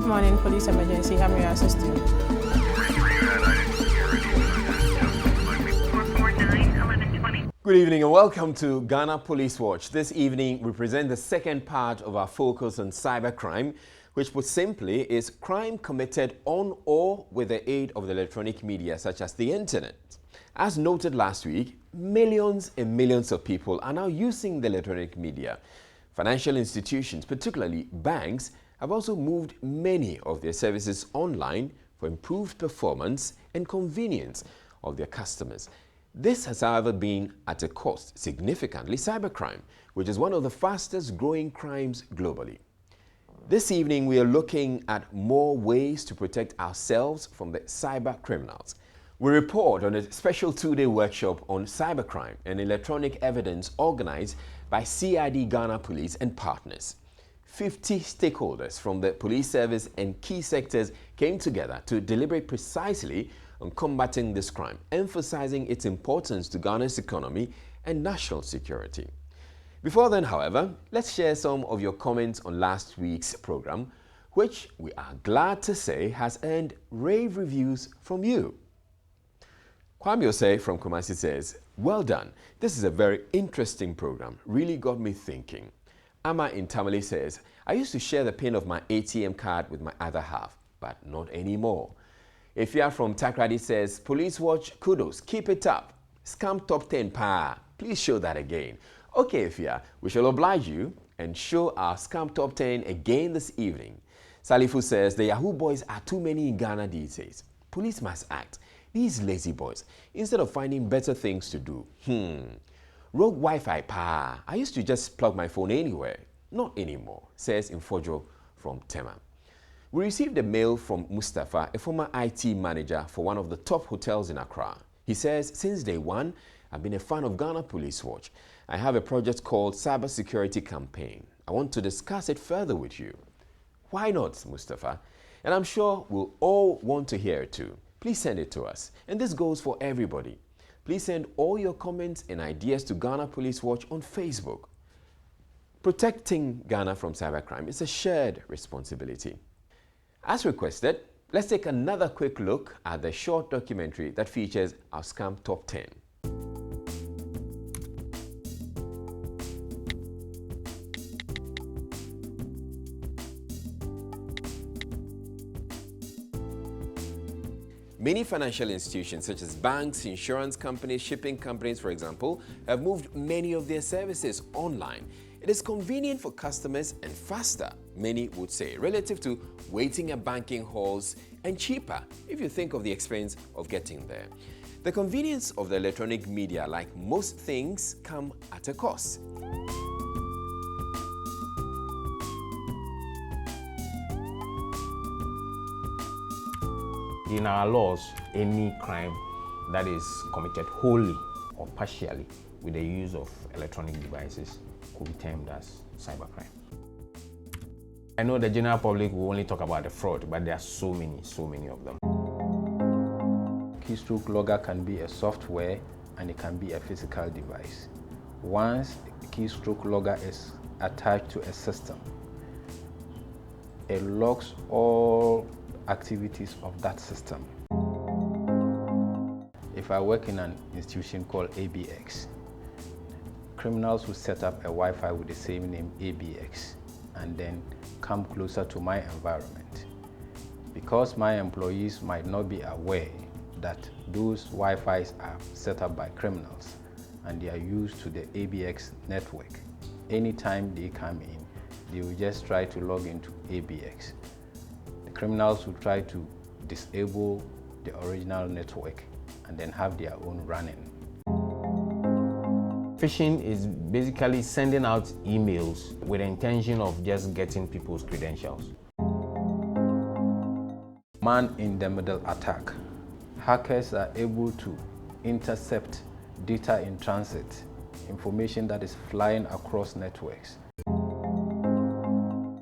Good morning, police emergency. How may I assist you? Good evening and welcome to Ghana Police Watch. This evening we present the second part of our focus on cybercrime, which put simply is crime committed on or with the aid of the electronic media such as the internet. As noted last week, millions and millions of people are now using the electronic media. Financial institutions, particularly banks, have also moved many of their services online for improved performance and convenience of their customers. This has, however, been at a cost, significantly cybercrime, which is one of the fastest growing crimes globally. This evening, we are looking at more ways to protect ourselves from the cyber criminals. We report on a special two-day workshop on cybercrime and electronic evidence organized by CID Ghana Police and partners. 50 stakeholders from the police service and key sectors came together to deliberate precisely on combating this crime, emphasizing its importance to Ghana's economy and national security. Before then, however, let's share some of your comments on last week's program, which we are glad to say has earned rave reviews from you. Kwame Osei from Kumasi says, "Well done. This is a very interesting program. Really got me thinking." Ama in Tamale says, "I used to share the pin of my ATM card with my other half, but not anymore." Ifya from Takrady says, "Police Watch, kudos, keep it up. Scam top 10 pa. Please show that again." Okay, Ifya, we shall oblige you and show our scam top 10 again this evening. Salifu says, "The Yahoo boys are too many in Ghana these days. Police must act. These lazy boys, instead of finding better things to do. Rogue Wi-Fi pa. I used to just plug my phone anywhere. Not anymore," says Infojo from Tema. We received a mail from Mustafa, a former IT manager for one of the top hotels in Accra. He says, "Since day one, I've been a fan of Ghana Police Watch. I have a project called Cyber Security Campaign. I want to discuss it further with you." Why not, Mustafa? And I'm sure we'll all want to hear it too. Please send it to us. And this goes for everybody. Please send all your comments and ideas to Ghana Police Watch on Facebook. Protecting Ghana from cybercrime is a shared responsibility. As requested, let's take another quick look at the short documentary that features our scam top 10. Many financial institutions such as banks, insurance companies, shipping companies, for example, have moved many of their services online. It is convenient for customers and faster, many would say, relative to waiting at banking halls, and cheaper if you think of the expense of getting there. The convenience of the electronic media, like most things, come at a cost. In our laws, any crime that is committed wholly or partially with the use of electronic devices could be termed as cybercrime. I know the general public will only talk about the fraud, but there are so many of them. Keystroke logger can be a software and it can be a physical device. Once a keystroke logger is attached to a system, it logs all activities of that system. If I work in an institution called ABX, criminals will set up a Wi-Fi with the same name, ABX, and then come closer to my environment. Because my employees might not be aware that those Wi-Fis are set up by criminals and they are used to the ABX network, anytime they come in, they will just try to log into ABX. The criminals will try to disable the original network and then have their own running. Phishing is basically sending out emails with the intention of just getting people's credentials. Man-in-the-middle attack. Hackers are able to intercept data in transit, information that is flying across networks.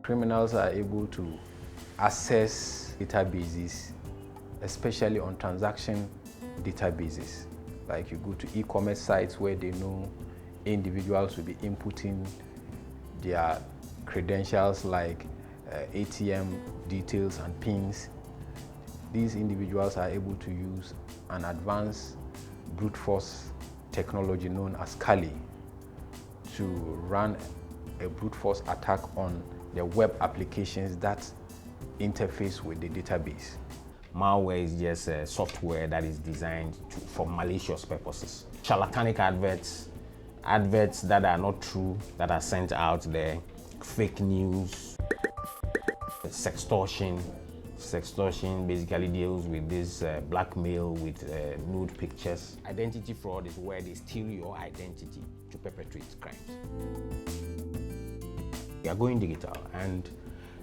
Criminals are able to access databases, especially on transaction databases. Like you go to e-commerce sites where they know individuals will be inputting their credentials like ATM details and pins. These individuals are able to use an advanced brute force technology known as Kali to run a brute force attack on the web applications that interface with the database. Malware is just a software that is designed for malicious purposes. Charlatanic adverts that are not true, that are sent out there, fake news, sextortion. Sextortion basically deals with this blackmail with nude pictures. Identity fraud is where they steal your identity to perpetrate crimes. We are going digital, and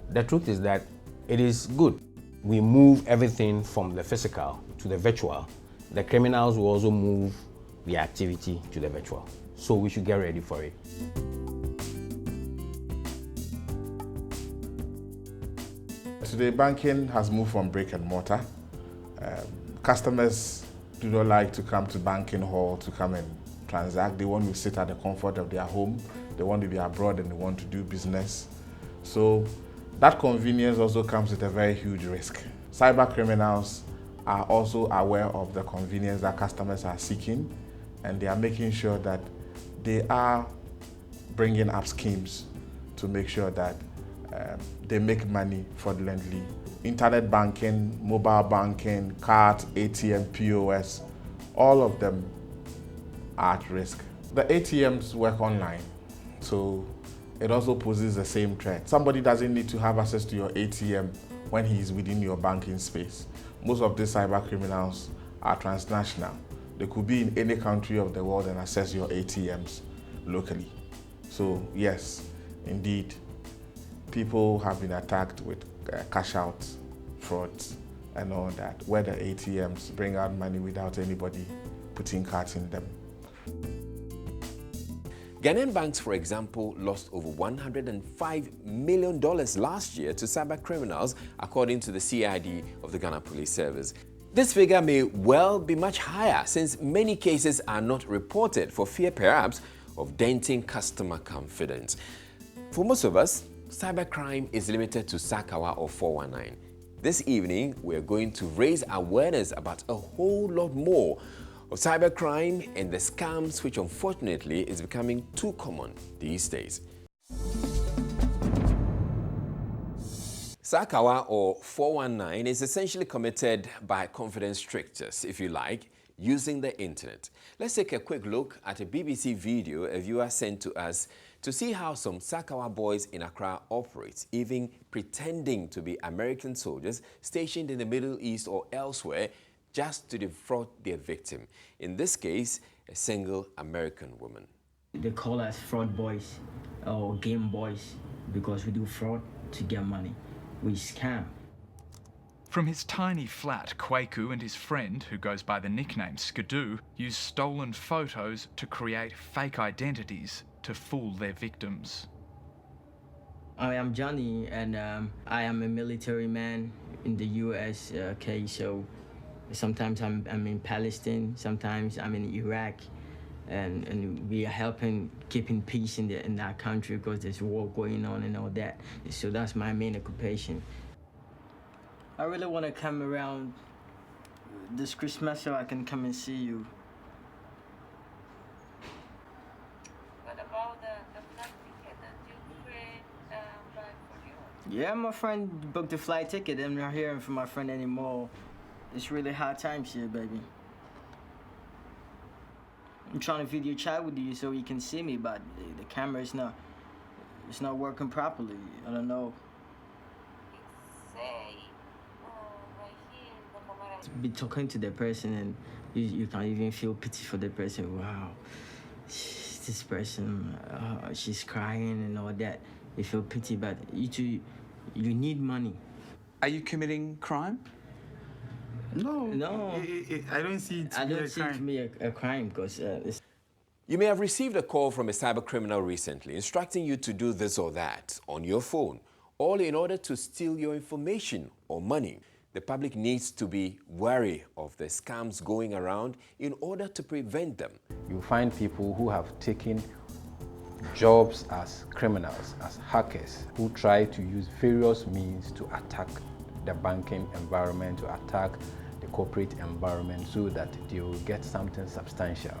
the truth is that it is good. We move everything from the physical to the virtual. The criminals will also move the activity to the virtual. So we should get ready for it. Today, banking has moved from brick and mortar. Customers do not like to come to banking hall to come and transact. They want to sit at the comfort of their home. They want to be abroad and they want to do business. So that convenience also comes with a very huge risk. Cyber criminals are also aware of the convenience that customers are seeking, and they are making sure that they are bringing up schemes to make sure that they make money fraudulently. Internet banking, mobile banking, card, ATM, POS, all of them are at risk. The ATMs work online, so it also poses the same threat. Somebody doesn't need to have access to your ATM when he is within your banking space. Most of these cyber criminals are transnational. They could be in any country of the world and access your ATMs locally. So yes, indeed, people have been attacked with cash out frauds and all that, where the ATMs bring out money without anybody putting cards in them. Ghanaian banks, for example, lost over $105 million last year to cyber criminals, according to the CID of the Ghana Police Service. This figure may well be much higher, since many cases are not reported for fear, perhaps, of denting customer confidence. For most of us, cybercrime is limited to Sakawa or 419. This evening, we're going to raise awareness about a whole lot more of cybercrime and the scams, which unfortunately is becoming too common these days. Sakawa or 419 is essentially committed by confidence tricksters, if you like, using the internet. Let's take a quick look at a BBC video a viewer sent to us to see how some Sakawa boys in Accra operate, even pretending to be American soldiers stationed in the Middle East or elsewhere just to defraud their victim. In this case, a single American woman. They call us fraud boys or game boys because we do fraud to get money. We scam. From his tiny flat, Kwaku and his friend, who goes by the nickname Skidoo, use stolen photos to create fake identities to fool their victims. I am Johnny, and I am a military man in the US. Okay, so sometimes I'm in Palestine, sometimes I'm in Iraq, and we are helping keeping peace in that country because there's war going on and all that. So that's my main occupation. I really want to come around this Christmas so I can come and see you. What about the flight ticket that your friend buy for you? Yeah, my friend booked the flight ticket. I'm not hearing from my friend anymore. It's really hard times here, baby. I'm trying to video chat with you so you can see me, but the camera is not working properly. I don't know. Be talking to the person and you can even feel pity for the person. Wow, this person, she's crying and all that. You feel pity, but you need money. Are you committing crime? No. I don't see it to be a crime. To me a crime because it's... You may have received a call from a cyber criminal recently instructing you to do this or that on your phone, all in order to steal your information or money. The public needs to be wary of the scams going around in order to prevent them. You find people who have taken jobs as criminals, as hackers, who try to use various means to attack the banking environment, to attack the corporate environment so that they will get something substantial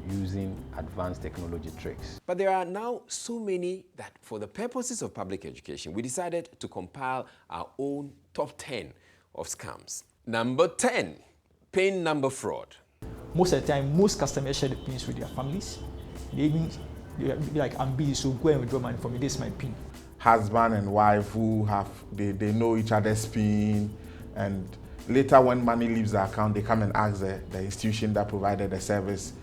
using advanced technology tricks. But there are now so many that for the purposes of public education, we decided to compile our own top 10 of scams. Number 10, PIN number fraud. Most of the time, most customers share the pins with their families. They even be like, I'm busy, so go and withdraw money for me, this is my pin. Husband and wife who they know each other's pin, and later when money leaves the account, they come and ask the institution that provided the service,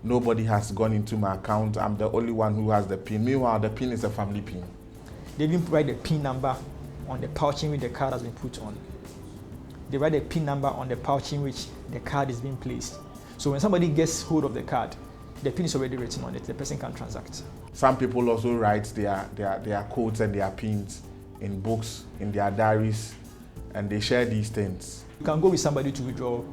nobody has gone into my account, I'm the only one who has the pin. Meanwhile, the pin is a family pin. They even provide the pin number on the pouch in which the card has been put on. They write the pin number on the pouch in which the card is being placed. So when somebody gets hold of the card, the pin is already written on it, the person can transact. Some people also write their codes and their pins in books, in their diaries, and they share these things. You can go with somebody to withdraw.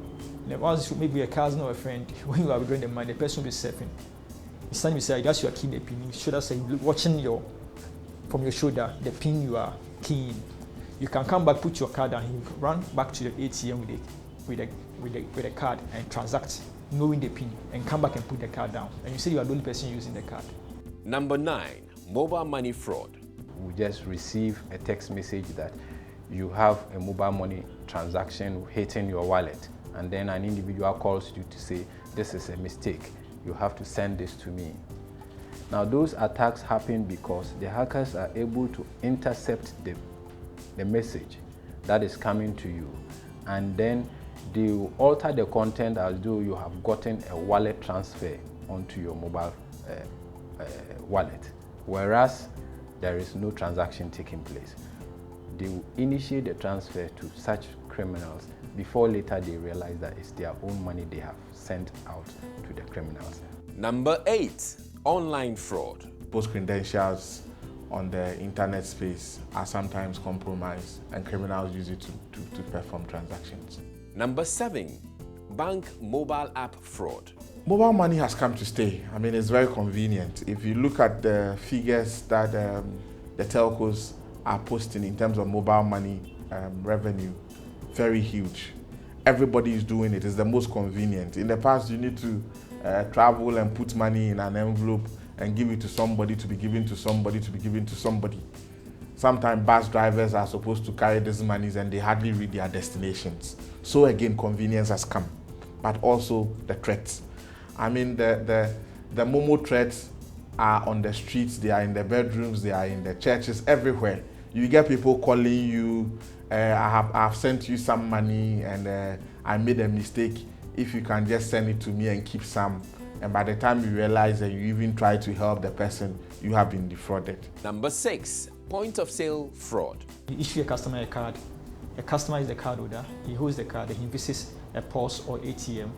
Once maybe a cousin or a friend, when you are withdrawing the money, the person will be surfing. You stand beside, that's your keying the pin. You should have said, watching from your shoulder, the pin you are keying. You can come back, put your card down, you run back to the ATM with the card and transact, knowing the pin, and come back and put the card down. And you say you are the only person using the card. Number 9, mobile money fraud. We just receive a text message that you have a mobile money transaction hitting your wallet, and then an individual calls you to say, this is a mistake, you have to send this to me. Now those attacks happen because the hackers are able to intercept the message that is coming to you, and then they will alter the content as though you have gotten a wallet transfer onto your mobile wallet, whereas there is no transaction taking place. They will initiate the transfer to such criminals before later they realize that it's their own money they have sent out to the criminals. Number 8, online fraud. Post credentials on the internet space are sometimes compromised, and criminals use it to perform transactions. Number 7, bank mobile app fraud. Mobile money has come to stay. I mean, it's very convenient. If you look at the figures that the telcos are posting in terms of mobile money revenue, very huge. Everybody is doing it. It's the most convenient. In the past, you need to travel and put money in an envelope and give it to somebody, to be given to somebody, to be given to somebody. Sometimes bus drivers are supposed to carry these monies and they hardly reach their destinations. So again, convenience has come, but also the threats. I mean, the Momo threats are on the streets, they are in the bedrooms, they are in the churches, everywhere. You get people calling you, I've sent you some money and I made a mistake. If you can just send it to me and keep some. And by the time you realize that you even try to help the person, you have been defrauded. Number 6, point of sale fraud. You issue a customer a card. A customer is the card holder. He holds the card and he visits a POS or ATM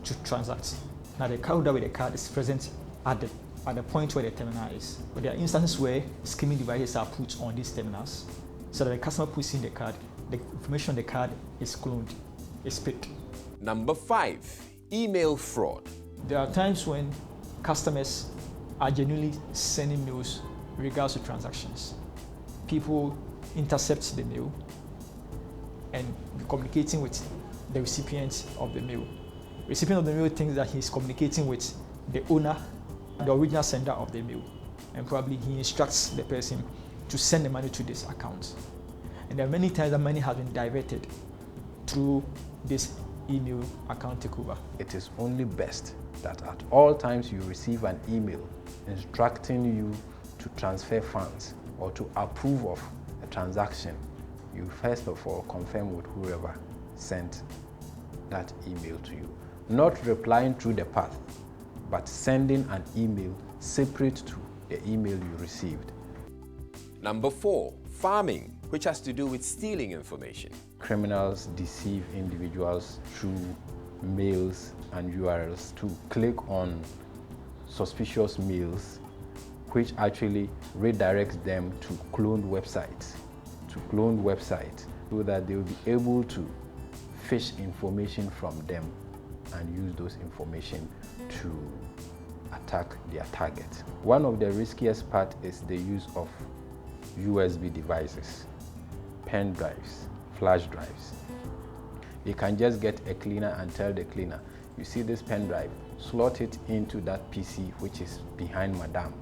to transact. Now the card holder with the card is present at the point where the terminal is. But there are instances where skimming devices are put on these terminals so that the customer puts in the card, the information on the card is cloned, is picked. Number 5, email fraud. There are times when customers are genuinely sending mails in regards to transactions. People intercept the mail and communicating with the recipient of the mail. The recipient of the mail thinks that he's communicating with the owner, the original sender of the mail, and probably he instructs the person to send the money to this account. And there are many times that money has been diverted through this email account takeover. It is only best that at all times you receive an email instructing you to transfer funds or to approve of a transaction. You first of all confirm with whoever sent that email to you. Not replying through the path, but sending an email separate to the email you received. Number 4, farming, which has to do with stealing information. Criminals deceive individuals through mails and URLs to click on suspicious mails, which actually redirects them to cloned websites, so that they will be able to fish information from them and use those information to attack their target. One of the riskiest part is the use of USB devices, pen drives, flash drives. You can just get a cleaner and tell the cleaner, you see this pen drive, slot it into that PC which is behind madam.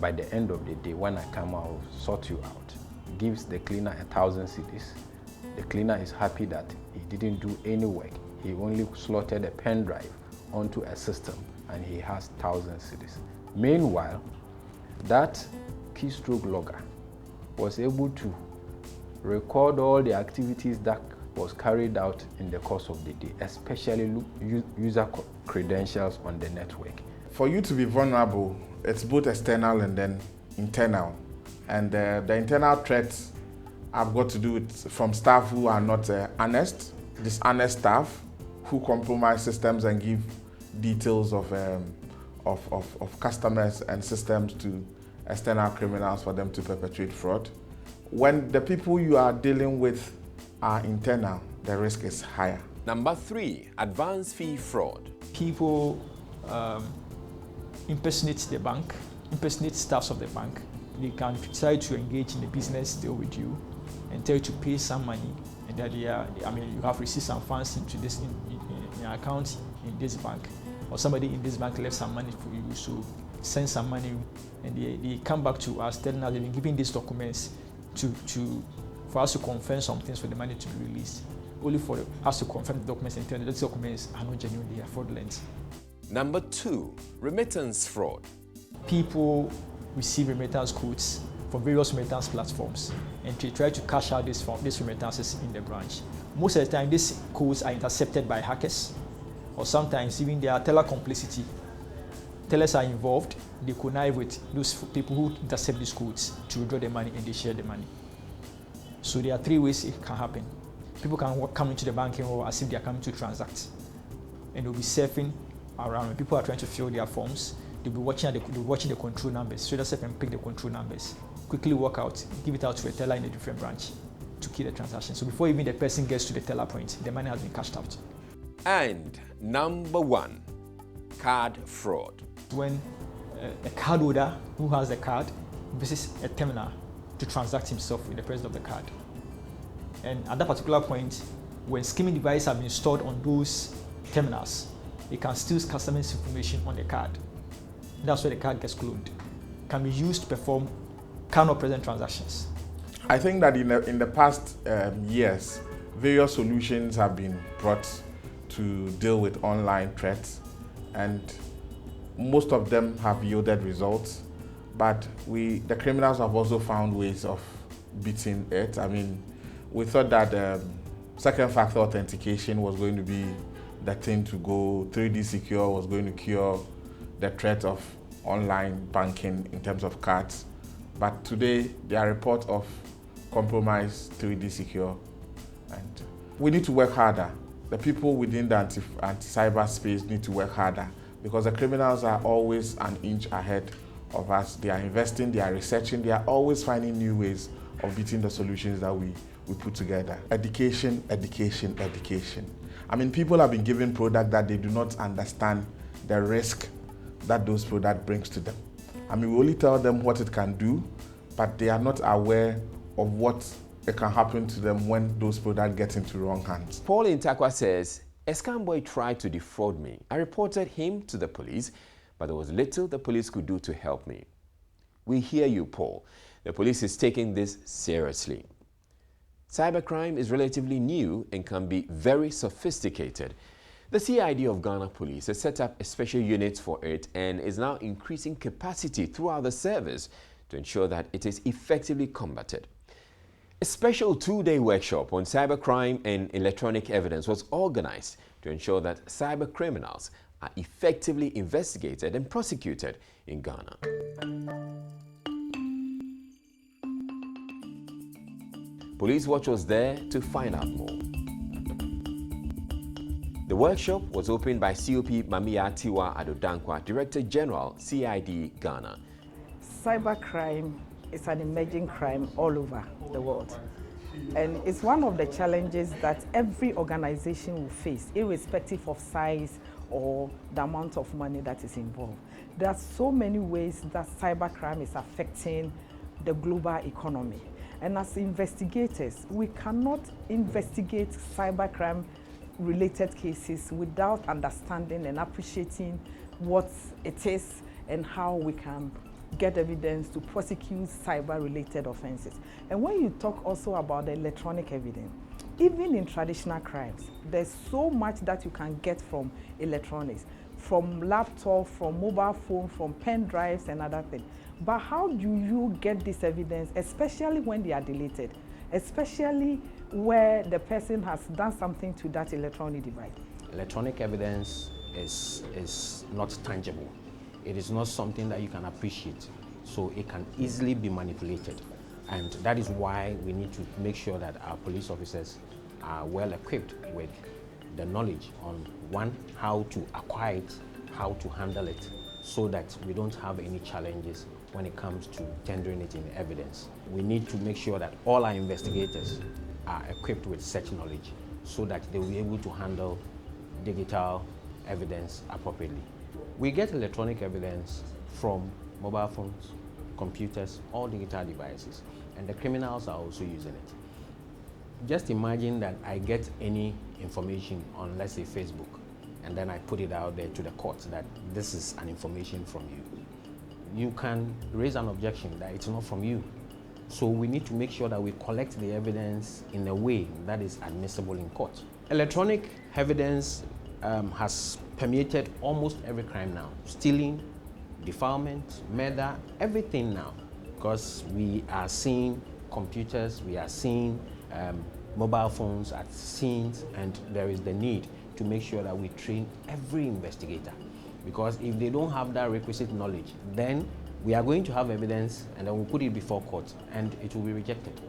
By the end of the day, when I come, I'll sort you out. Gives the cleaner 1,000 cedis. The cleaner is happy that he didn't do any work. He only slotted a pen drive onto a system and he has 1,000 cedis. Meanwhile, that keystroke logger was able to record all the activities that was carried out in the course of the day, especially user credentials on the network. For you to be vulnerable, it's both external and then internal. And the internal threats have got to do with from staff who are not honest, dishonest staff who compromise systems and give details of customers and systems to external criminals for them to perpetrate fraud. When the people you are dealing with are internal, the risk is higher. Number 3, advance fee fraud. People impersonate the bank, impersonate staffs of the bank. They can try to engage in a business deal with you and tell you to pay some money, and that you have received some funds into this in your account in this bank, or somebody in this bank left some money for you, so send some money, and they come back to us telling us they've been giving these documents for us to confirm some things for the money to be released, only for us to confirm the documents and tell them that these documents are not genuine, they are fraudulent. Number 2, remittance fraud. People receive remittance codes from various remittance platforms and they try to cash out these remittances in the branch. Most of the time, these codes are intercepted by hackers, or sometimes even there are teller complicity. Tellers are involved, they connive with those people who intercept these codes to withdraw the money and they share the money. So there are 3 ways it can happen. People can come into the banking hall as if they are coming to transact, and they'll be surfing around. When people are trying to fill their forms, they'll be watching the control numbers. So just and pick the control numbers, quickly walk out, give it out to a teller in a different branch to kill the transaction. So before even the person gets to the teller point, the money has been cashed out. And number 1, card fraud. When a card holder who has the card visits a terminal to transact himself with the presence of the card. And at that particular point, when skimming devices have been stored on those terminals, it can steal customers' information on the card. That's where the card gets cloned. It can be used to perform card-not-present transactions. I think that in the past years, various solutions have been brought to deal with online threats, and most of them have yielded results. But the criminals have also found ways of beating it. I mean, we thought that second factor authentication was going to be the thing to go. 3D Secure was going to cure the threat of online banking in terms of cards. But today, there are reports of compromised 3D Secure. And we need to work harder. The people within the anti-cyber space need to work harder, because the criminals are always an inch ahead of us. They are investing, they are researching, they are always finding new ways of beating the solutions that we put together. Education, education, education. I mean, people have been given products that they do not understand the risk that those products brings to them. I mean, we only tell them what it can do, but they are not aware of what it can happen to them when those products get into wrong hands. Paul Intakwa says, a scam boy tried to defraud me. I reported him to the police, but there was little the police could do to help me. We hear you, Paul. The police is taking this seriously. Cybercrime is relatively new and can be very sophisticated. The CID of Ghana Police has set up a special unit for it and is now increasing capacity throughout the service to ensure that it is effectively combated. A special 2-day workshop on cybercrime and electronic evidence was organized to ensure that cyber criminals are effectively investigated and prosecuted in Ghana. Police Watch was there to find out more. The workshop was opened by COP Mamiya Tiwa Adodankwa, Director General, CID Ghana. Cybercrime is an emerging crime all over the world. And it's one of the challenges that every organization will face, irrespective of size or the amount of money that is involved. There are so many ways that cybercrime is affecting the global economy. And as investigators, we cannot investigate cybercrime related cases without understanding and appreciating what it is and how we can get evidence to prosecute cyber-related offenses. And when you talk also about the electronic evidence, even in traditional crimes, there's so much that you can get from electronics, from laptop, from mobile phone, from pen drives and other things. But how do you get this evidence, especially when they are deleted, especially where the person has done something to that electronic device? Electronic evidence is not tangible. It is not something that you can appreciate, so it can easily be manipulated. And that is why we need to make sure that our police officers are well equipped with the knowledge on, one, how to acquire it, how to handle it, so that we don't have any challenges when it comes to tendering it in evidence. We need to make sure that all our investigators are equipped with such knowledge so that they will be able to handle digital evidence appropriately. We get electronic evidence from mobile phones, computers, all digital devices, and the criminals are also using it. Just imagine that I get any information on, let's say, Facebook, and then I put it out there to the court that this is an information from you. You can raise an objection that it's not from you. So we need to make sure that we collect the evidence in a way that is admissible in court. Electronic evidence has permeated almost every crime now. Stealing, defilement, murder, everything now. Because we are seeing computers, we are seeing mobile phones at scenes, and there is the need to make sure that we train every investigator. Because if they don't have that requisite knowledge, then we are going to have evidence and then we'll put it before court and it will be rejected.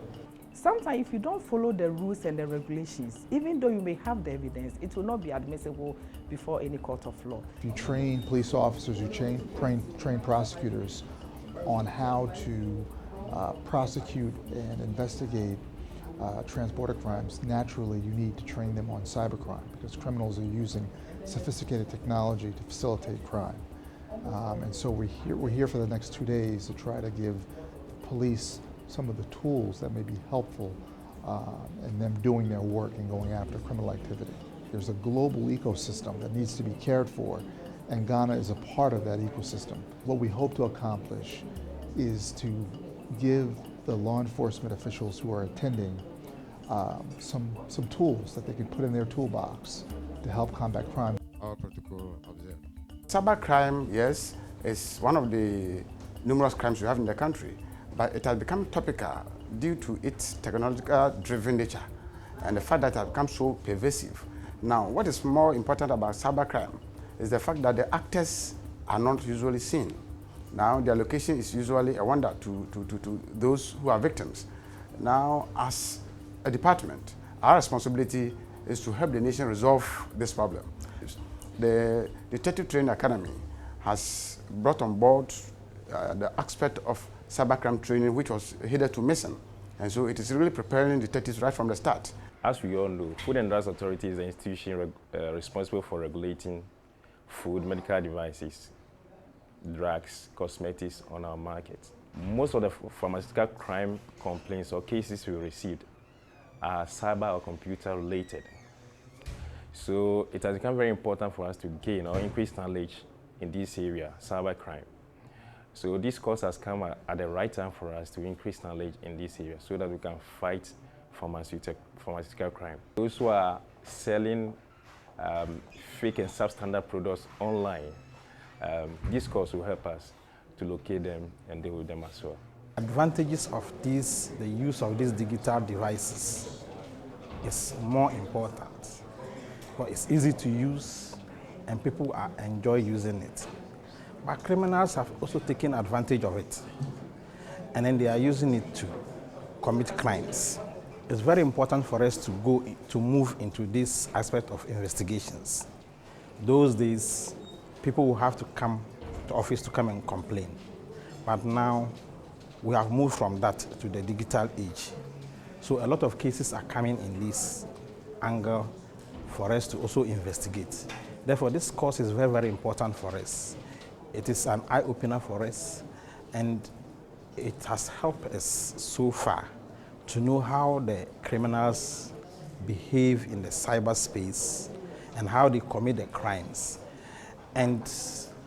Sometimes if you don't follow the rules and the regulations, even though you may have the evidence, it will not be admissible before any court of law. You train police officers, you train prosecutors on how to prosecute and investigate transborder crimes. Naturally, you need to train them on cybercrime because criminals are using sophisticated technology to facilitate crime. And so we're here for the next 2 days to try to give police some of the tools that may be helpful in them doing their work and going after criminal activity. There's a global ecosystem that needs to be cared for, and Ghana is a part of that ecosystem. What we hope to accomplish is to give the law enforcement officials who are attending some tools that they can put in their toolbox to help combat crime. Our protocol observed. Cybercrime, yes, is one of the numerous crimes we have in the country, but it has become topical due to its technological-driven nature and the fact that it has become so pervasive. Now, what is more important about cybercrime is the fact that the actors are not usually seen. Now, their location is usually a wonder to those who are victims. Now, as a department, our responsibility is to help the nation resolve this problem. The Detective Training Academy has brought on board the aspect of cybercrime training, which was hitherto missing. And so it is really preparing detectives right from the start. As we all know, Food and Drugs Authority is the institution responsible for regulating food, medical devices, drugs, cosmetics on our market. Most of the pharmaceutical crime complaints or cases we received are cyber or computer related. So it has become very important for us to gain or increase knowledge in this area, cybercrime. So this course has come at the right time for us to increase knowledge in this area so that we can fight pharmaceutical crime. Those who are selling fake and substandard products online, this course will help us to locate them and deal with them as well. Advantages of the use of these digital devices is more important. But it's easy to use and people enjoy using it. But criminals have also taken advantage of it, and then they are using it to commit crimes. It's very important for us to move into this aspect of investigations. Those days, people will have to come to office to come and complain. But now, we have moved from that to the digital age. So a lot of cases are coming in this angle for us to also investigate. Therefore, this course is very, very important for us. It is an eye-opener for us, and it has helped us so far to know how the criminals behave in the cyberspace and how they commit the crimes. And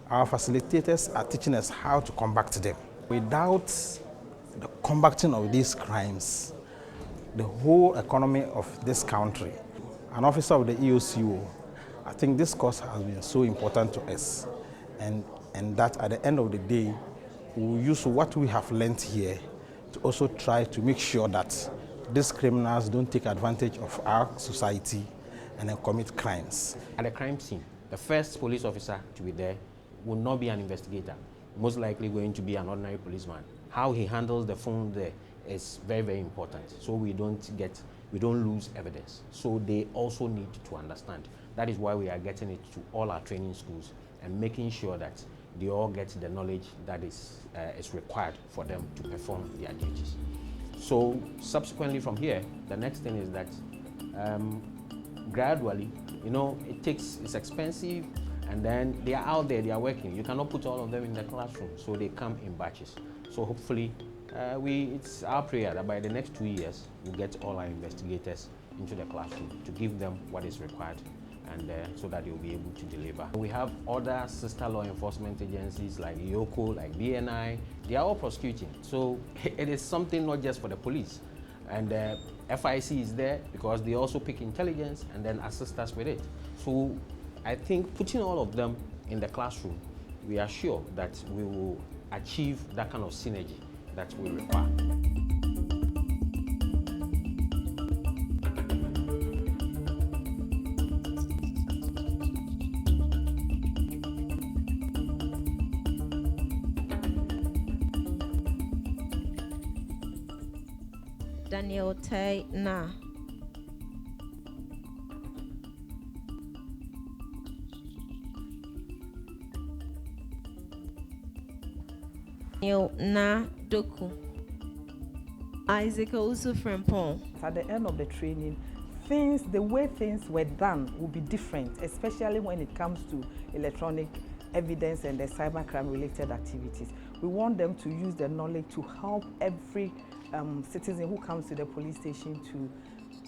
our facilitators are teaching us how to combat them. Without the combating of these crimes, the whole economy of this country, an officer of the EOCO, I think this course has been so important to us, and that at the end of the day, we will use what we have learned here to also try to make sure that these criminals don't take advantage of our society and then commit crimes. At the crime scene, the first police officer to be there will not be an investigator, most likely going to be an ordinary policeman. How he handles the phone there is very, very important, so we don't lose evidence. So they also need to understand. That is why we are getting it to all our training schools and making sure that they all get the knowledge that is required for them to perform their duties. So subsequently from here, the next thing is that gradually, it's expensive, and then they are out there, they are working. You cannot put all of them in the classroom, so they come in batches. So hopefully, it's our prayer that by the next 2 years, we'll get all our investigators into the classroom to give them what is required, and so that they'll be able to deliver. We have other sister law enforcement agencies like YOCO, like BNI, they are all prosecuting. So it is something not just for the police. And FIC is there because they also pick intelligence and then assist us with it. So I think putting all of them in the classroom, we are sure that we will achieve that kind of synergy that we require. Daniel Tai Na. Daniel Na Doku. Isaac Owusu Frimpong. At the end of the training, the way things were done will be different, especially when it comes to electronic evidence and the cybercrime related activities. We want them to use their knowledge to help every citizen who comes to the police station to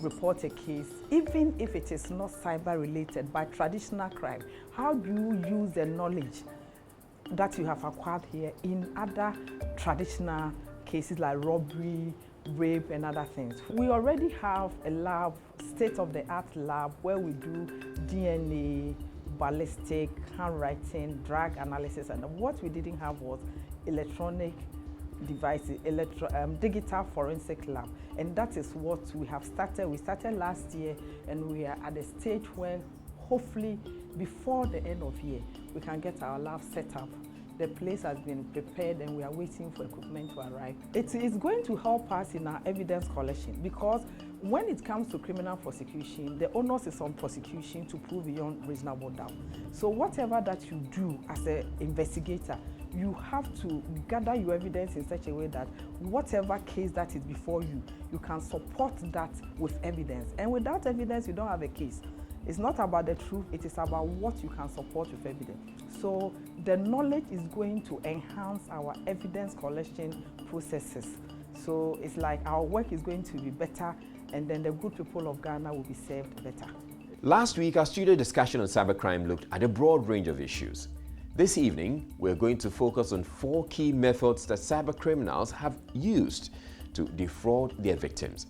report a case, even if it is not cyber related, but traditional crime. How do you use the knowledge that you have acquired here in other traditional cases like robbery, rape, and other things? We already have a lab, state-of-the-art lab, where we do DNA, ballistic, handwriting, drug analysis, and what we didn't have was electronic devices, digital forensic lab, and that is what we have started. We started last year, and we are at a stage where hopefully before the end of year we can get our lab set up. The place has been prepared and we are waiting for equipment to arrive. It is going to help us in our evidence collection, because when it comes to criminal prosecution, the onus is on prosecution to prove beyond reasonable doubt. So whatever that you do as an investigator, you have to gather your evidence in such a way that whatever case that is before you, you can support that with evidence. And without evidence, you don't have a case. It's not about the truth, it is about what you can support with evidence. So the knowledge is going to enhance our evidence collection processes. So it's like our work is going to be better, and then the good people of Ghana will be served better. Last week, our studio discussion on cybercrime looked at a broad range of issues. This evening, we're going to focus on 4 key methods that cybercriminals have used to defraud their victims.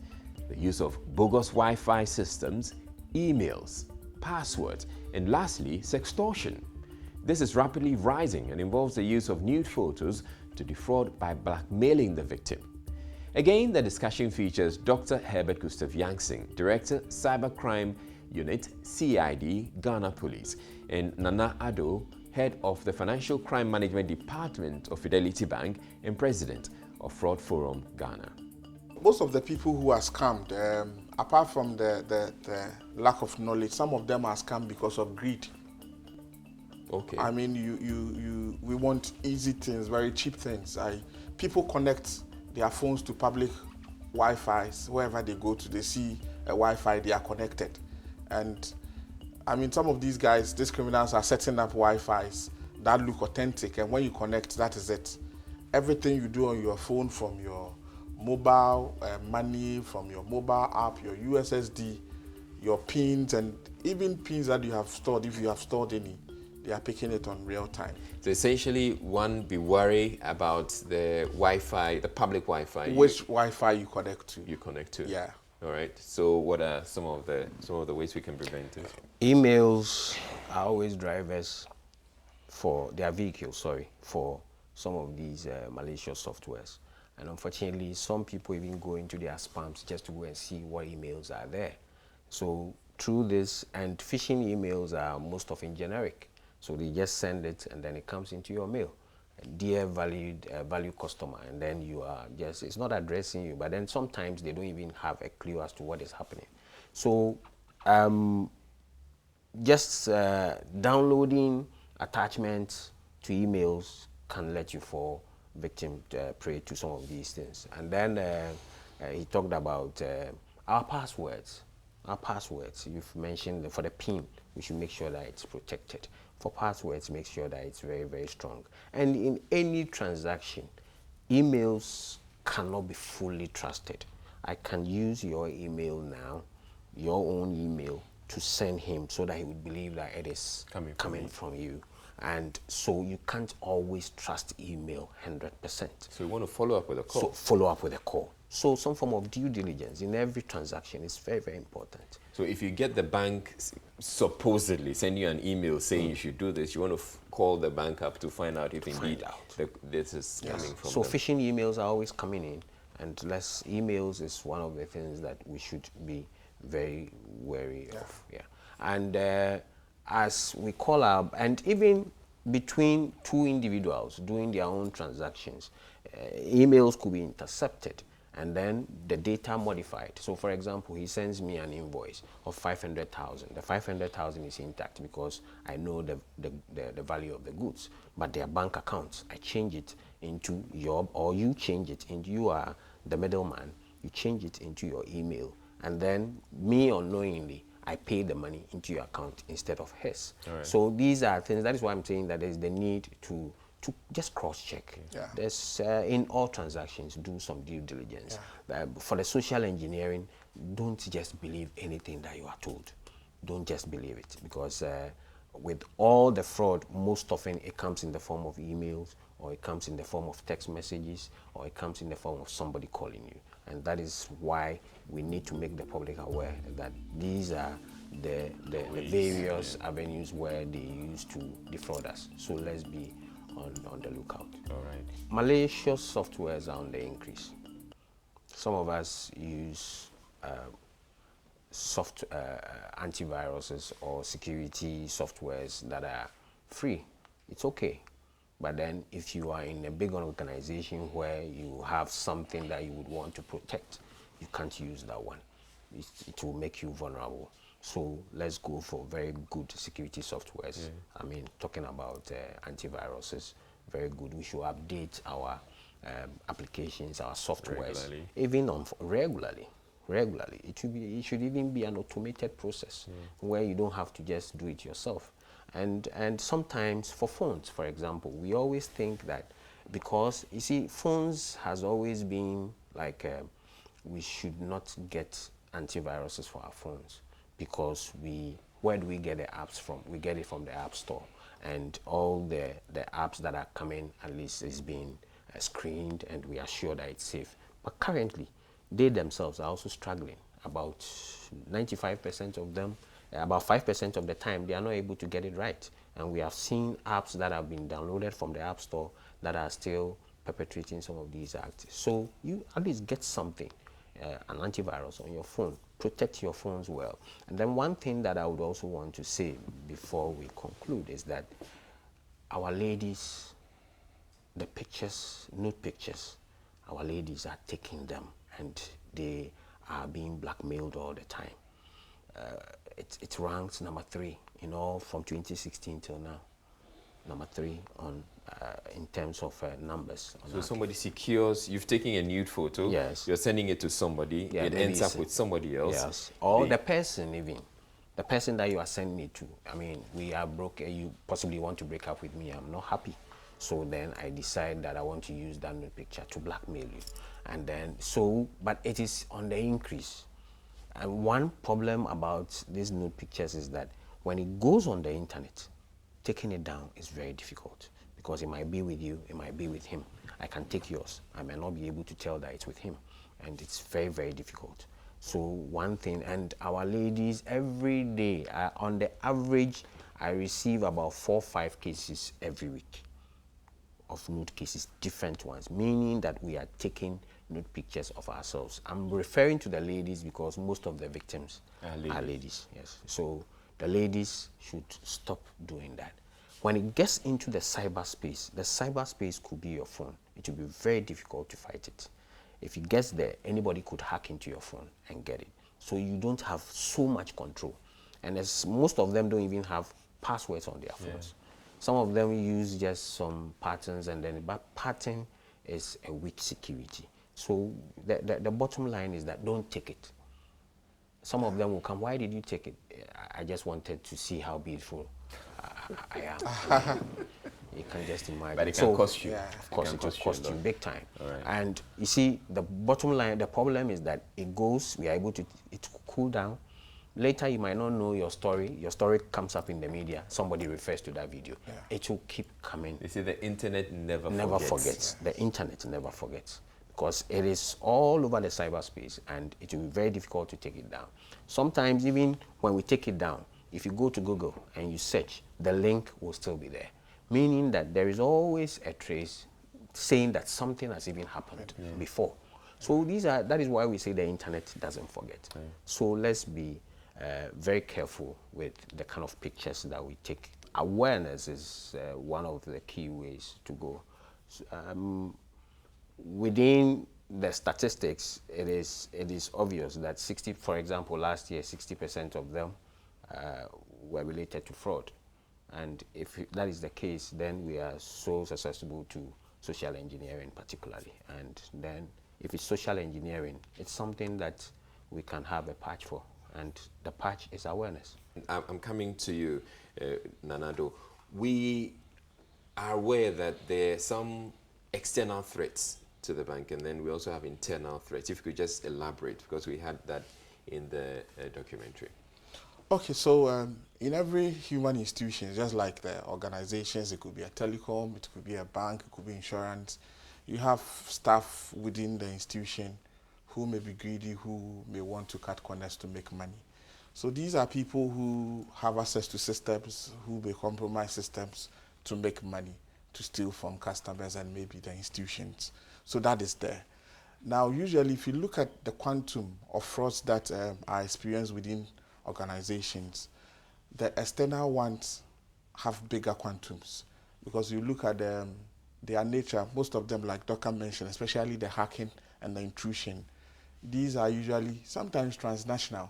The use of bogus Wi-Fi systems, emails, passwords, and lastly, sextortion. This is rapidly rising and involves the use of nude photos to defraud by blackmailing the victim. Again, the discussion features Dr. Herbert Gustav Yangsing, Director, Cybercrime Unit, CID, Ghana Police, and Nana Addo, Head of the Financial Crime Management Department of Fidelity Bank and President of Fraud Forum Ghana. Most of the people who are scammed, apart from the lack of knowledge, some of them are scammed because of greed. Okay. I mean, we want easy things, very cheap things. People connect their phones to public Wi-Fi. Wherever they go to, they see a Wi-Fi, they are connected. And I mean, some of these guys, these criminals are setting up Wi-Fis that look authentic, and when you connect, that is it. Everything you do on your phone, from your mobile money, from your mobile app, your USSD, your pins, and even pins that you have stored, if you have stored any, they are picking it on real time. So essentially, one be worried about the Wi-Fi, the public Wi-Fi. Which Wi-Fi you connect to. You connect to. Yeah. All right. So what are some of the ways we can prevent it? Emails are always drivers for their vehicles, for some of these malicious softwares. And unfortunately, some people even go into their spams just to go and see what emails are there. So through this, and phishing emails are most often generic. So they just send it and then it comes into your mail. Dear valued customer, and then you are just, it's not addressing you, but then sometimes they don't even have a clue as to what is happening. So just downloading attachments to emails can let you fall victim prey to some of these things. And then he talked about our passwords. Our passwords, you've mentioned for the PIN, we should make sure that it's protected. For passwords, make sure that it's very, very strong. And in any transaction, emails cannot be fully trusted. I can use your email now, your own email, to send him so that he would believe that it is coming from you. And so you can't always trust email 100%. So you want to follow up with a call. So follow up with a call. So some form of due diligence in every transaction is very, very important. So if you get the bank supposedly send you an email saying you should do this, you want to call the bank up to find out if indeed this is coming from So them. phishing emails are always coming in, and less emails is one of the things that we should be very wary of. Yeah. And as we call up, and even between two individuals doing their own transactions, emails could be intercepted and then the data modified. So for example, he sends me an invoice of 500,000. The 500,000 is intact because I know the value of the goods, but their bank accounts, I change it into your, or you change it into, you are the middleman, you change it into your email, and then me unknowingly, I pay the money into your account instead of his. Right. So these are things, that is why I'm saying that there's the need to just cross-check. Yeah. There's, in all transactions, do some due diligence. For the social engineering, don't just believe anything that you are told. Don't just believe it, because with all the fraud, most often it comes in the form of emails, or it comes in the form of text messages, or it comes in the form of somebody calling you. And that is why we need to make the public aware that these are the various avenues where they use to defraud us. So let's be on the lookout. All right. Malicious softwares are on the increase. Some of us use antiviruses or security softwares that are free. It's okay. But then if you are in a big organization where you have something that you would want to protect, you can't use that one. It will make you vulnerable. So let's go for very good security softwares. Yeah. I mean, talking about antiviruses, very good. We should update our applications, our softwares, even regularly. It should even be an automated process where you don't have to just do it yourself. And sometimes for phones, for example, we always think that because, you see, phones has always been like we should not get antiviruses for our phones, because where do we get the apps from? We get it from the App Store, and all the apps that are coming at least is being screened, and we are sure that it's safe. But currently, they themselves are also struggling. About 95% of them, about 5% of the time, they are not able to get it right. And we have seen apps that have been downloaded from the App Store that are still perpetrating some of these acts. So you at least get something, an antivirus on your phone. Protect your phones well. And then one thing that I would also want to say before we conclude is that our ladies, the pictures, nude pictures, our ladies are taking them and they are being blackmailed all the time. It ranks number 3 in all from 2016 till now. Number 3 on in terms of numbers. So somebody secures, you've taken a nude photo, yes, you're sending it to somebody, it ends up with somebody else. Yes, or the person even. the person that you are sending it to, I mean, we are broke, you possibly want to break up with me, I'm not happy. So then I decide that I want to use that nude picture to blackmail you. And then, but it is on the increase. And one problem about these nude pictures is that when it goes on the internet, taking it down is very difficult because it might be with you, it might be with him. I can take yours. I may not be able to tell that it's with him. And it's very, very difficult. So one thing, and our ladies every day, on the average, I receive about 4 or 5 cases every week of nude cases, different ones, meaning that we are taking nude pictures of ourselves. I'm referring to the ladies because most of the victims are ladies, yes. So the ladies should stop doing that. When it gets into the cyberspace could be your phone. It will be very difficult to fight it. If it gets there, anybody could hack into your phone and get it. So you don't have so much control. And as most of them don't even have passwords on their phones. Some of them use just some patterns, and then but pattern is a weak security. So the bottom line is that don't take it. Some of them will come, why did you take it? I just wanted to see how beautiful I am. You can just imagine. But it can cost you. Of course, it will cost you big time. And you see, the bottom line, the problem is that it goes, we are able to, it cool down. Later, you might not know your story. Your story comes up in the media. Somebody refers to that video. It will keep coming. You see, the internet never forgets. The internet never forgets. Because it is all over the cyberspace, and it will be very difficult to take it down. Sometimes, even when we take it down, if you go to Google and you search, the link will still be there. Meaning that there is always a trace saying that something has even happened before. So that is why we say the internet doesn't forget. So let's be very careful with the kind of pictures that we take. Awareness is one of the key ways to go. Within the statistics, it is obvious that for example, last year, 60% of them were related to fraud. And if that is the case, then we are so susceptible to social engineering particularly. And then if it's social engineering, it's something that we can have a patch for. And the patch is awareness. I'm coming to you, Nanado. We are aware that there are some external threats to the bank, and then we also have internal threats. If you could just elaborate, because we had that in the documentary. Okay, so in every human institution, just like the organizations, it could be a telecom, it could be a bank, it could be insurance. You have staff within the institution who may be greedy, who may want to cut corners to make money. So these are people who have access to systems, who may compromise systems to make money, to steal from customers and maybe the institutions. So that is there. Now, usually, if you look at the quantum of frauds that are experienced within organizations, the external ones have bigger quantums, because you look at their nature, most of them, like Dr. mentioned, especially the hacking and the intrusion, these are usually sometimes transnational.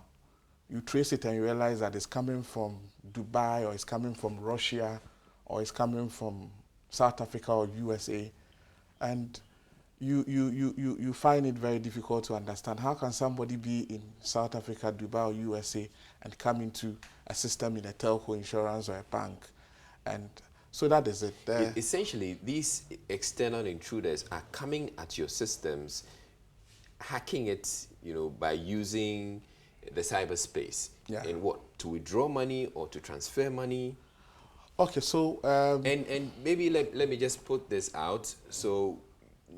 You trace it and you realize that it's coming from Dubai, or it's coming from Russia, or it's coming from South Africa or USA, and you find it very difficult to understand. How can somebody be in South Africa, Dubai, or USA and come into a system in a telco, insurance, or a bank? And so that is it. Essentially, these external intruders are coming at your systems, hacking it, by using the cyberspace. In what? To withdraw money or to transfer money? Okay, so and maybe let me just put this out. So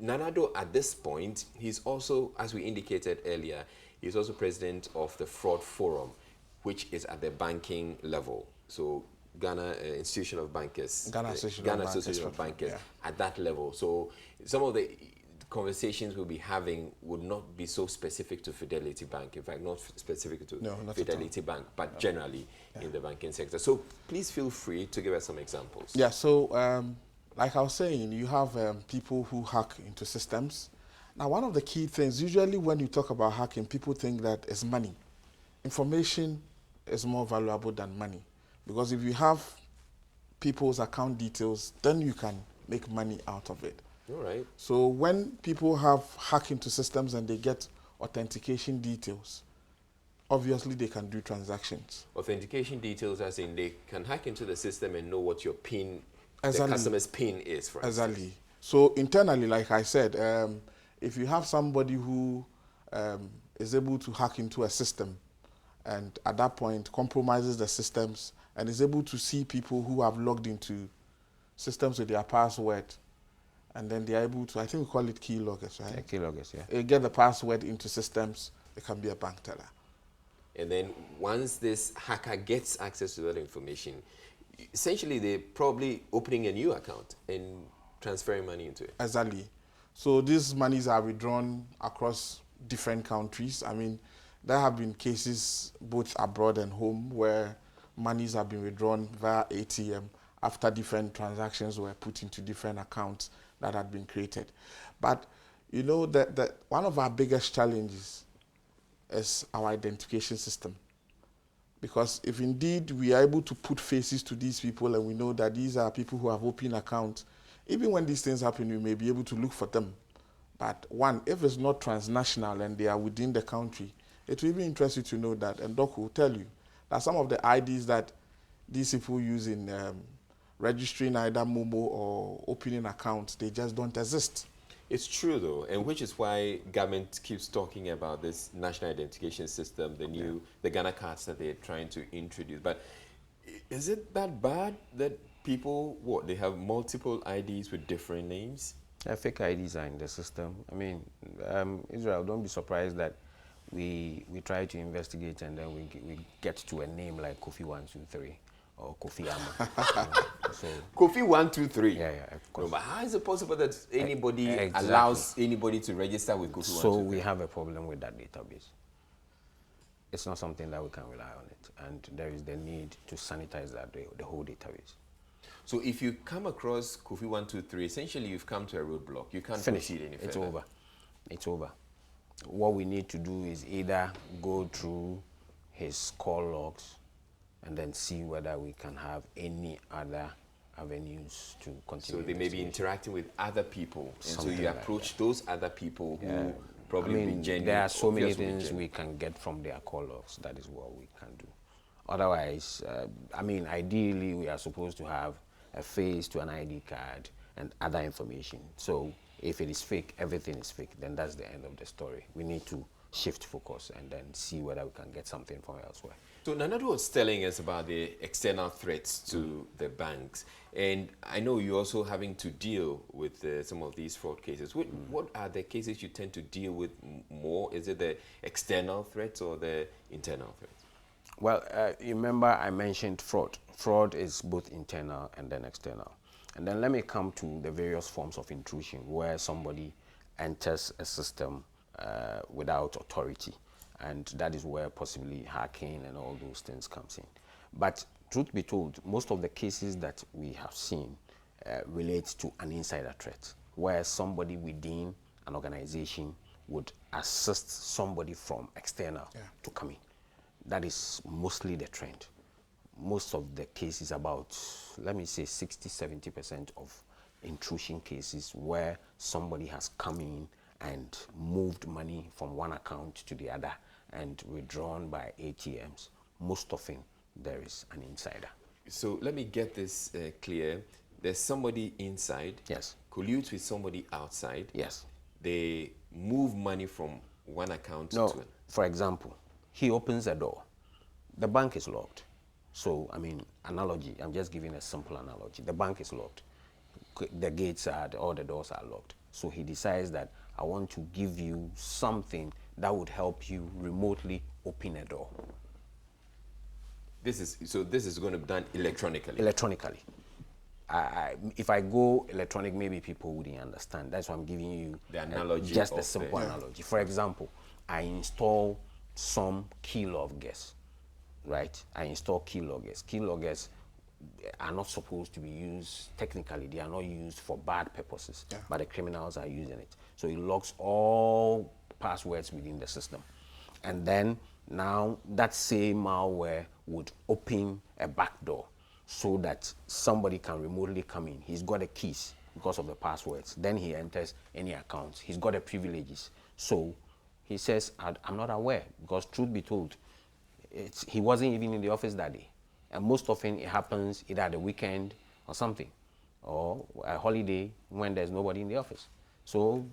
Nanado, at this point, he's also, as we indicated earlier, he's also president of the Fraud Forum, which is at the banking level. So Ghana Institution of Bankers, Ghana Association of Bankers, at that level. So some of the conversations we'll be having would not be so specific to Fidelity Bank. In fact, not specific to Fidelity Bank, but generally in the banking sector. So please feel free to give us some examples. Yeah, so like I was saying, you have people who hack into systems. Now, one of the key things, usually when you talk about hacking, people think that it's money. Information is more valuable than money, because if you have people's account details, then you can make money out of it. All right. So when people have hack into systems and they get authentication details, obviously they can do transactions. Authentication details, as in they can hack into the system and know what your PIN, Exactly. the customer's PIN is, for instance. Exactly. So internally, like I said, if you have somebody who is able to hack into a system and at that point compromises the systems and is able to see people who have logged into systems with their password, and then they are able to, I think we call it keyloggers, right? Yeah, keyloggers, yeah. They get the password into systems, it can be a bank teller. And then once this hacker gets access to that information, essentially they're probably opening a new account and transferring money into it. Exactly. So these monies are withdrawn across different countries. I mean, there have been cases both abroad and home where monies have been withdrawn via ATM after different transactions were put into different accounts that had been created. But you know that one of our biggest challenges is our identification system. Because if indeed we are able to put faces to these people and we know that these are people who have opened accounts, even when these things happen, we may be able to look for them. But one, if it's not transnational and they are within the country, it will be interesting to know that, and Doc will tell you, that some of the IDs that these people use in registering either Momo or opening accounts, they just don't exist. It's true though, and which is why government keeps talking about this national identification system, the Ghana cards that they're trying to introduce. But is it that bad that people, they have multiple IDs with different names? Fake IDs are in the system. I mean, Israel, don't be surprised that we try to investigate and then we get to a name like Kofi 123 or Kofi Ama. So Kofi 123. Yeah, of course. No, but how is it possible that anybody Exactly. allows anybody to register with Kofi 123? So we have a problem with that database. It's not something that we can rely on it, and there is the need to sanitize that the whole database. So if you come across Kofi 123, essentially you've come to a roadblock. You can't Finish. proceed any further. It's over. It's over. What we need to do is either go through his call logs and then see whether we can have any other avenues to continue. So they may be interacting with other people, and so Something you like approach those other people who probably I mean, be genuine. there are so many obviously things genuine. we can get from their call logs. That is what we can do. Otherwise, I mean, ideally, we are supposed to have a face to an ID card and other information. So if it is fake, everything is fake, then that's the end of the story. We need to shift focus and then see whether we can get something from elsewhere. So Nanado was telling us about the external threats to the banks, and I know you're also having to deal with some of these fraud cases. What are the cases you tend to deal with more? Is it the external threats or the internal threats? Well, you remember I mentioned fraud. Fraud is both internal and then external. And then let me come to the various forms of intrusion where somebody enters a system without authority. And that is where possibly hacking and all those things comes in. But truth be told, most of the cases that we have seen relate to an insider threat, where somebody within an organization would assist somebody from external to come in. That is mostly the trend. Most of the cases, about, let me say 60–70% of intrusion cases where somebody has come in and moved money from one account to the other and withdrawn by ATMs. Most often there is an insider. So let me get this clear. There's somebody inside, colludes with somebody outside. They move money from one account to another. For example, he opens a door. The bank is locked. So, I mean, analogy, I'm just giving a simple analogy. The bank is locked. The gates are, all the doors are locked. So he decides that I want to give you something that would help you remotely open a door. This is going to be done electronically? Electronically. If I go electronic, maybe people wouldn't understand. That's why I'm giving you the analogy, just a simple analogy. For example, I install some keyloggers, right? I install keyloggers. Keyloggers are not supposed to be used technically. They are not used for bad purposes, but the criminals are using it. So it logs all passwords within the system. And then now that same malware would open a back door so that somebody can remotely come in. He's got the keys because of the passwords. Then he enters any accounts. He's got the privileges. So he says, I'm not aware, because truth be told, he wasn't even in the office that day. And most often it happens either at the weekend or something, or a holiday when there's nobody in the office. So,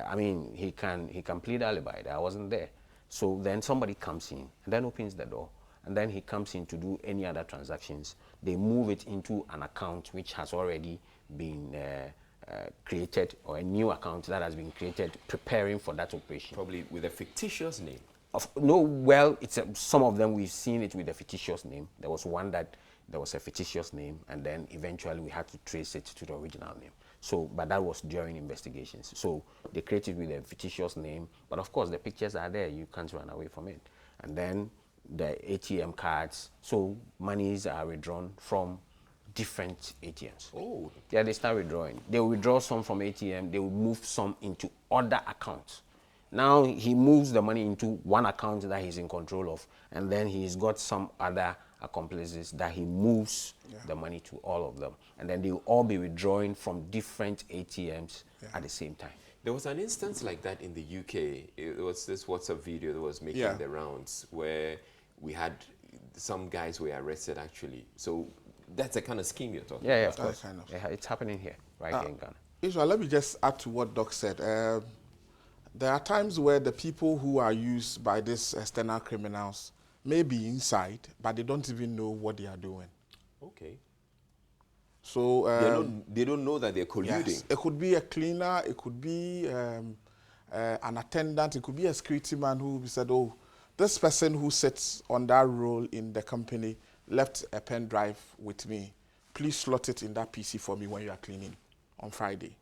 I mean, he can plead alibi that I wasn't there. So then somebody comes in and then opens the door, and then he comes in to do any other transactions. They move it into an account which has already been created, or a new account that has been created preparing for that operation. Probably with a fictitious name. Well, it's some of them we've seen it with a fictitious name. There was one that there was a fictitious name, and then eventually we had to trace it to the original name. So, but that was during investigations. So they created with a fictitious name, but of course the pictures are there. You can't run away from it. And then the ATM cards. So monies are withdrawn from different ATMs. Oh. Yeah, they start withdrawing. They will withdraw some from ATM. They will move some into other accounts. Now he moves the money into one account that he's in control of, and then he's got some other accomplices that he moves the money to all of them. And then they will all be withdrawing from different ATMs at the same time. There was an instance like that in the UK. It was this WhatsApp video that was making the rounds where we had some guys were arrested actually. So that's the kind of scheme you're talking about. Yeah, of course. Yeah, it's happening here, right here in Ghana. Israel, let me just add to what Doc said. There are times where the people who are used by these external criminals may be inside, but they don't even know what they are doing. Okay. So they don't know that they're colluding. Yes, it could be a cleaner, it could be an attendant, it could be a security man who said, oh, this person who sits on that role in the company left a pen drive with me. Please slot it in that PC for me when you are cleaning on Friday.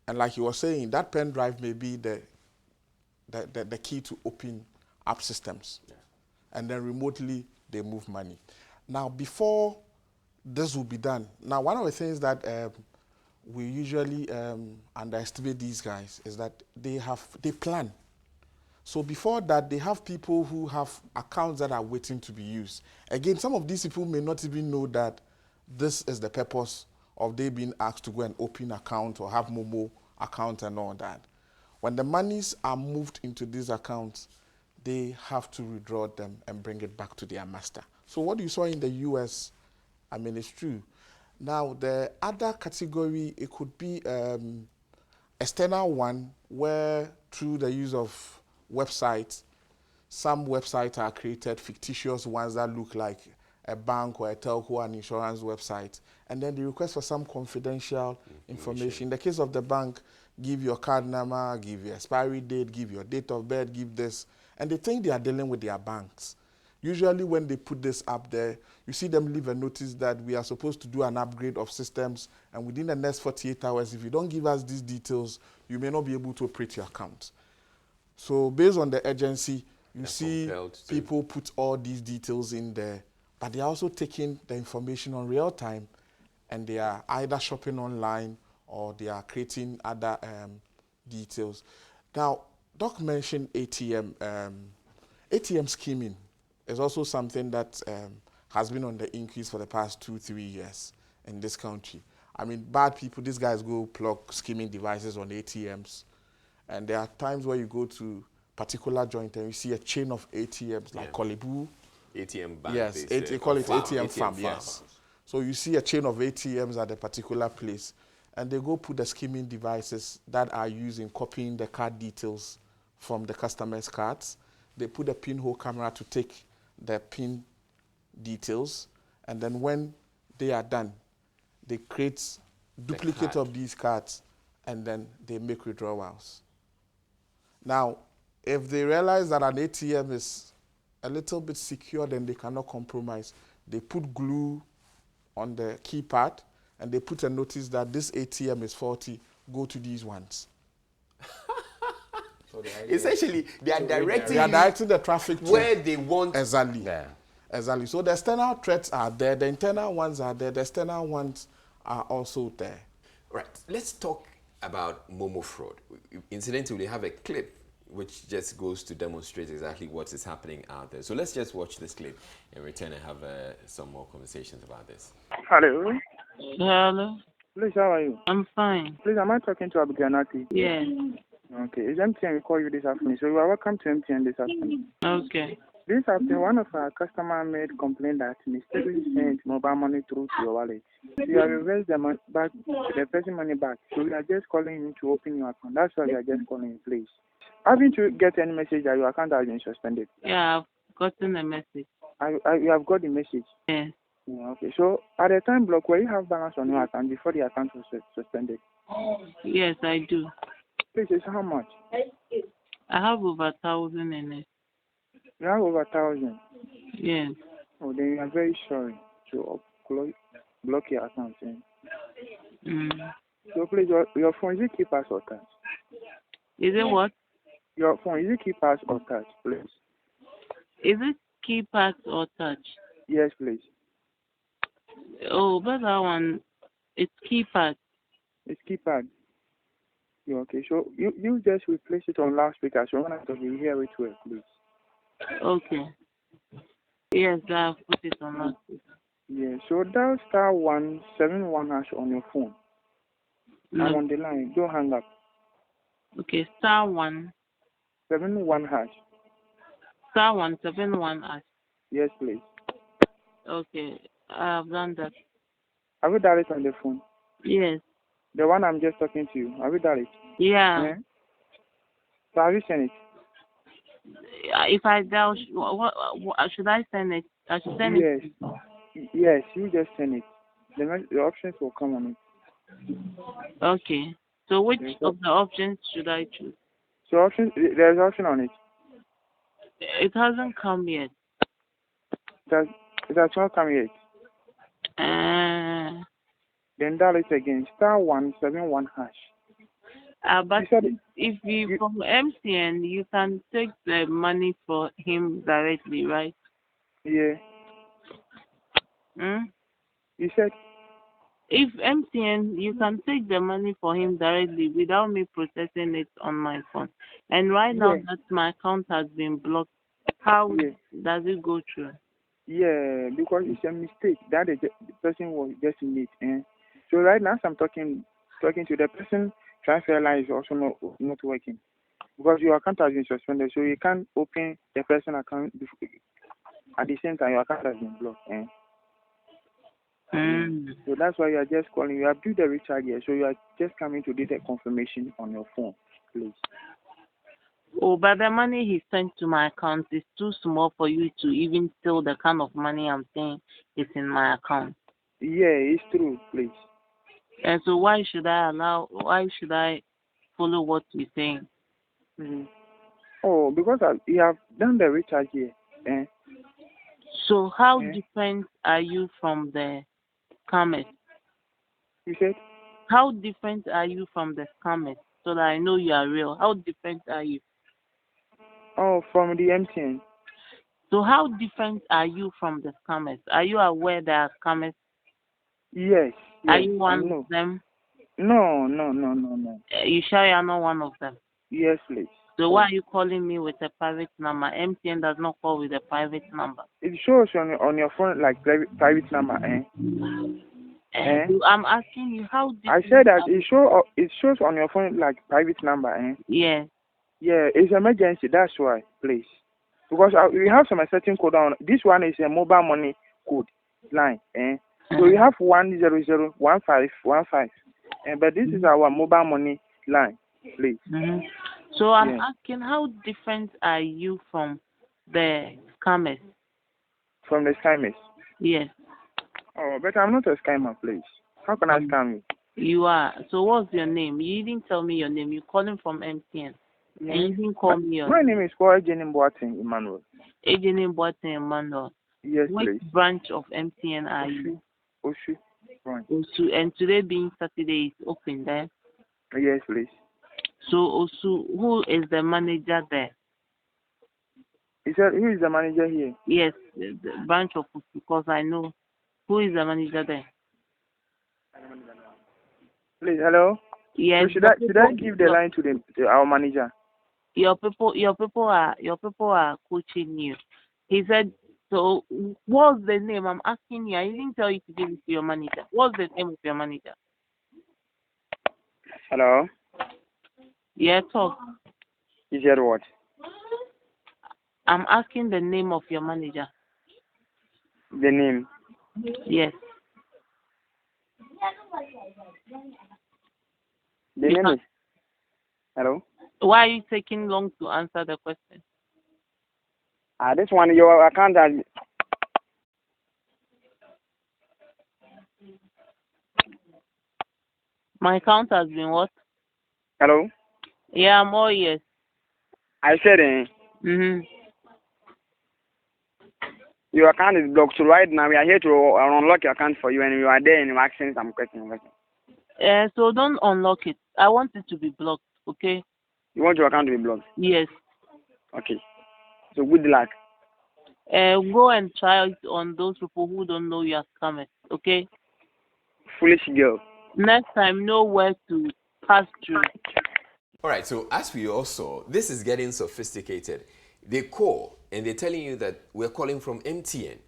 And like you were saying, that pen drive may be the key to open up systems. Yeah. And then remotely, they move money. Now, before this will be done, now one of the things that we usually underestimate these guys is that they plan. So before that, they have people who have accounts that are waiting to be used. Again, some of these people may not even know that this is the purpose of they being asked to go and open account or have Momo account and all that. When the monies are moved into these accounts, they have to withdraw them and bring it back to their master. So what you saw in the US, I mean, it's true. Now, the other category, it could be external one, where through the use of websites, some websites are created, fictitious ones that look like a bank or a telco or an insurance website, and then they request for some confidential information. In the case of the bank, give your card number, give your expiry date, give your date of birth, give this, and they think they are dealing with their banks. Usually when they put this up there, you see them leave a notice that we are supposed to do an upgrade of systems, and within the next 48 hours, if you don't give us these details, you may not be able to operate your account. So based on the urgency, you see people put all these details in there, but they are also taking the information on real time, and they are either shopping online or they are creating other details. Now, Doc mentioned ATM. ATM scheming is also something that has been on the increase for the past 2-3 years in this country. I mean, bad people, these guys go plug scheming devices on ATMs, and there are times where you go to particular joint and you see a chain of ATMs like Kolebu. ATM bank. Yes, they call it ATM farm, yes. So you see a chain of ATMs at a particular place, and they go put the scheming devices that are used in copying the card details from the customer's cards. They put a pinhole camera to take the pin details, and then when they are done, they create duplicate of these cards, and then they make withdrawals. Now, if they realize that an ATM is a little bit secure, then they cannot compromise. They put glue on the keypad, and they put a notice that this ATM is faulty, go to these ones. So essentially, they are directing the traffic to where they want. Exactly. Yeah. Exactly. So the external threats are there, the internal ones are there, the external ones are also there. Right. Let's talk about Momo fraud. Incidentally, we have a clip which just goes to demonstrate exactly what is happening out there. So let's just watch this clip and return and have some more conversations about this. Hello. Hello. Please, how are you? I'm fine. Please, am I talking to Abiganati? Yeah. Okay. It's MTN. We call you this afternoon. So you are welcome to MTN this afternoon. Okay. This afternoon, one of our customer made complaint that mistakenly sent mobile money through to your wallet. You have reversed the money back, the person money back. So we are just calling you to open your account. That's why we are just calling you, please. Haven't you get any message that your account has been suspended? Yeah, I've gotten a message. You have got the message? Yes. Yeah, okay. So at the time block, where you have balance on your account before the account was suspended? Yes, I do. Please, it's how much? I have over 1,000 in it. You have over 1,000? Yes. Oh, then you are very sorry to block your account. So please, your phone, is it keypad or touch? Is it what? Your phone, is it keypad or touch, please? Is it keypad or touch? Yes, please. Oh, but that one, it's keypad. It's keypad. Yeah, okay, so you just replace it on loudspeaker, so when I talk, you hear it well, please. Okay. Yes, I've put it on loudspeaker. Yeah, so dial *171# on your phone. I'm on the line. Don't hang up. Okay, *171#. *171#. Yes, please. Okay, I've done that. Have you dialed it on the phone? Yes. The one I'm just talking to you. Have you dialed it? Yeah. So have you sent it? If I dial, what should I send it? I should send it. Yes, you just send it. The options will come on it. Okay. So which of the options should I choose? So there's an option on it. It hasn't come yet. It has not come yet. Then dial it again. *171#. But if you from MTN, you can take the money for him directly, right? Yeah. You said? If MTN, you can take the money for him directly without me processing it on my phone. And right now that my account has been blocked, how does it go through? Yeah, because it's a mistake that the person was just in it. So right now, as I'm talking to the person, transfer line is also not working because your account has been suspended, so you can't open the person account at the same time your account has been blocked. So that's why you are just calling. You have do the recharge here, so you are just coming to do the confirmation on your phone, please. Oh, but the money he sent to my account is too small for you to even steal the kind of money I'm saying is in my account. Yeah, it's true, please. And so why should I follow what you're saying? Oh, because you have done the recharge here. So how different are you from the scammers? You said? How different are you from the scammers so that I know you are real? How different are you? Oh, from the MTN. So how different are you from the scammers? Are you aware there are scammers? Yes. Are you one of them? No. You sure you are not one of them? Yes, please. So why are you calling me with a private number? MTN does not call with a private number. It shows on your phone like private number, I'm asking you how. I said that it shows on your phone like private number, Yeah. Yeah, it's emergency. That's why, please. Because we have some certain code on. This one is a mobile money code line, So we have 1001515, but this is our mobile money line, please. So I'm asking, how different are you from the scammers? From the scammers? Yes. Oh, but I'm not a scammer, please. How can I scam you? You are. So what's your name? You didn't tell me your name. You're calling from MTN. And you didn't call me your My name is Ejenim Boateng Emmanuel. Ejenim Boateng Emmanuel. Yes, Which please. branch of MTN are you? Osu branch. Osu. And today being Saturday is open there? Yes, please. So Osu, who is the manager there? He said, who is the manager here? Yes, the branch of Osu, because I know. Who is the manager there? Please, hello? Yes. So should I give the line to our manager? Your people are coaching you. He said, so what's the name? I'm asking you. I didn't tell you to give it to your manager. What's the name of your manager? Hello? Yeah, talk. He said what? I'm asking the name of your manager. The name? Yes. The name is... Hello? Why are you taking long to answer the question? This one, your account has... My account has been what? Hello? Yeah, I'm all yes. I said, your account is blocked. So right now, we are here to unlock your account for you, and you are there and you're asking some questions. So don't unlock it. I want it to be blocked, okay? You want your account to be blocked? Yes. Okay. So good luck. Go and try it on those people who don't know you are scammers, okay? Foolish girl. Next time, know where to pass through. All right, so as we all saw, this is getting sophisticated. They call and they're telling you that we're calling from MTN.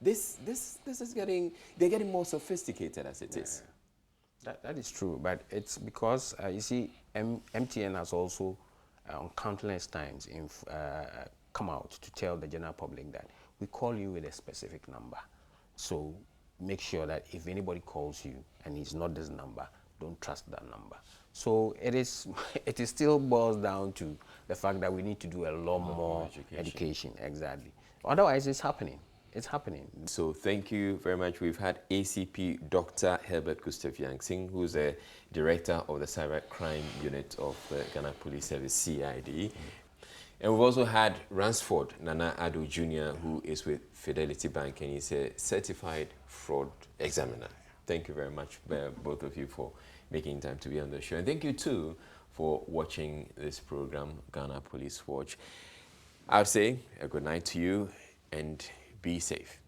This is getting, they're getting more sophisticated as it is. That is true, but it's because, you see, MTN has also countless times come out to tell the general public that we call you with a specific number. So make sure that if anybody calls you and it's not this number, don't trust that number. So it still boils down to the fact that we need to do a lot more education. Exactly. Otherwise, it's happening. It's happening. So thank you very much. We've had ACP Dr. Herbert Gustav Yangsing, who's the director of the Cybercrime Unit of the Ghana Police Service, CID. And we've also had Ransford Nana Ado Jr., who is with Fidelity Bank, and he's a certified fraud examiner. Thank you very much, both of you, for making time to be on the show. And thank you, too, for watching this program, Ghana Police Watch. I'll say a good night to you, and be safe.